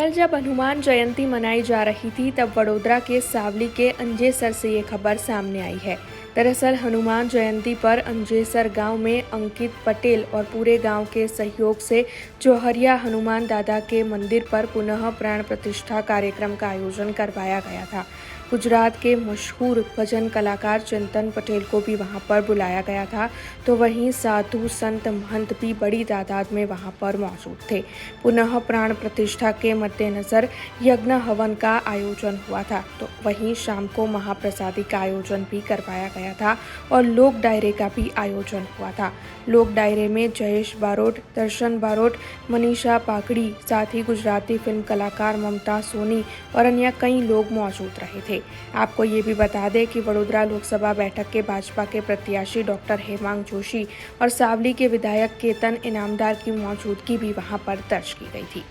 कल जब हनुमान जयंती मनाई जा रही थी तब वडोदरा के सावली के अंजेसर से ये खबर सामने आई है। दरअसल हनुमान जयंती पर अंजेसर गांव में अंकित पटेल और पूरे गांव के सहयोग से जोहरिया हनुमान दादा के मंदिर पर पुनः प्राण प्रतिष्ठा कार्यक्रम का आयोजन करवाया गया था। गुजरात के मशहूर भजन कलाकार चिंतन पटेल को भी वहां पर बुलाया गया था, तो वहीं साधु संत महंत भी बड़ी तादाद में वहां पर मौजूद थे। पुनः प्राण प्रतिष्ठा के मद्देनजर यज्ञ हवन का आयोजन हुआ था, तो वहीं शाम को महाप्रसादी का आयोजन भी करवाया गया था और लोक डायरे का भी आयोजन हुआ था। लोक डायरे में जयेश बारोट, दर्शन बारोट, मनीषा पाकड़ी, साथ ही गुजराती फिल्म कलाकार ममता सोनी और अन्य कई लोग मौजूद रहे थे। आपको ये भी बता दें कि वडोदरा लोकसभा बैठक के भाजपा के प्रत्याशी डॉक्टर हेमांग जोशी और सावली के विधायक केतन इनामदार की मौजूदगी भी वहां पर दर्ज की गई थी।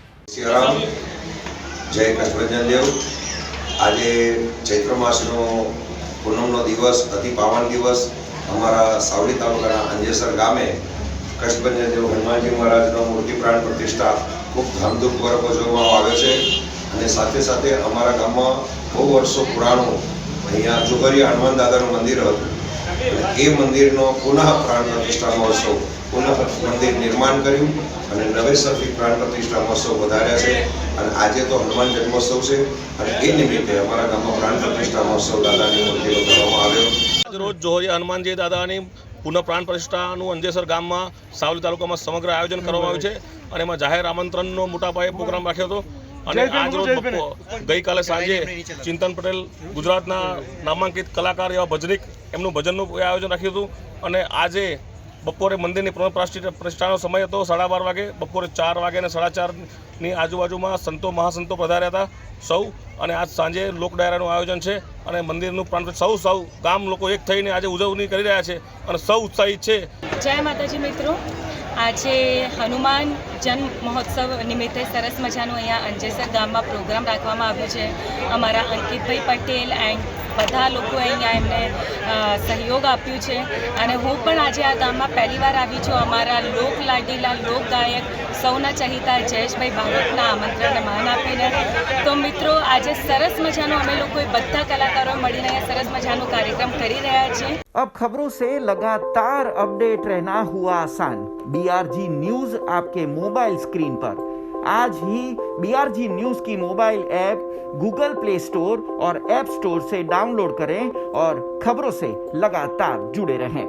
जय कष्टभंजन देव। आज चैत्र मासनो पूनमनो दिवस, अति पावन दिवस अमरा सावली तालुकाना अंजेसर गामे कष्टभंजन देव हनुमानजी महाराजनो मूर्ति प्राण प्रतिष्ठा खूब धामधूमपूर्वक उजवવામાં આવે છે અને સાથે સાથે અમારા ગામમાં બહુ વર્ષો પુરાણું અહીંયા જોગરિયા હનુમાન દાદાનું મંદિર હતું અને એ મંદિરનો પુનઃ પ્રાણ પ્રતિષ્ઠા મહોત્સવ પુનઃ મંદિર નિર્માણ કર્યું અને નવેસરથી પ્રાણ પ્રતિષ્ઠા મહોત્સવ વધાર્યા છે અને આજે તો હનુમાન જન્મોત્સવ છે અને એ નિમિત્તે અમારા ગામમાં પ્રાણ પ્રતિષ્ઠા મહોત્સવ દાદાની મૂર્તિનો કરવામાં આવ્યો। રોજ જોહરિયા હનુમાનજી દાદાની પુનઃ પ્રાણ પ્રતિષ્ઠાનું અંજેસર ગામમાં સાવલી તાલુકામાં સમગ્ર આયોજન કરવામાં આવ્યું છે અને એમાં જાહેર આમંત્રણનો મોટા પાયે પ્રોગ્રામ રાખ્યો હતો અને આજ રોજ ગઈકાલે સાંજે ચિંતન પટેલ ગુજરાતના નામાંકિત કલાકાર એવા ભજનિક એમનું ભજનનું આયોજન રાખ્યું હતું અને આજે બપોરે મંદિરની પુનઃ પ્રતિષ્ઠાનો સમય હતો 12:30 વાગે, બપોરે 4 વાગે અને 4:30ની આજુબાજુમાં સંતો મહાસંતો પધાર્યા હતા સૌ અને આજ સાંજે લોક ડાયરાનું આયોજન છે અને મંદિરનું પ્રાણ સૌ ગામ લોકો એક થઈને આજે ઉજવણી કરી રહ્યા છે અને સૌ ઉત્સાહિત છે। જય માતાજી મિત્રો, આજે હનુમાન જન્મ મહોત્સવ નિમિત્તે સરસ મજાનું અહીંયા અંજેસર ગામમાં પ્રોગ્રામ રાખવામાં આવ્યો છે। અમારા અંકિતભાઈ પટેલ એન્ડ બધા લોકોએ અહીંયા એમને સહયોગ આપ્યું છે અને હું પણ આજે આ ગામમાં પહેલીવાર આવી છું। અમારા લોક લાડીલા લોક ગાયક સૌના ચહિતા જયેશભાઈ બારોટના આમંત્રણને માન આપીને તો મિત્રો આજે સરસ મજાનો અમે લોકોએ બધા કલાકારો મળીને અહીંયા સરસ મજાનો કાર્યક્રમ કરી રહ્યા છીએ। अब खबरों से लगातार अपडेट रहना हुआ आसान। BRG न्यूज आपके मोबाइल स्क्रीन पर आज ही BRG न्यूज की mobile app Google play store और ऐप स्टोर से डाउनलोड करें और खबरों से लगातार जुड़े रहें।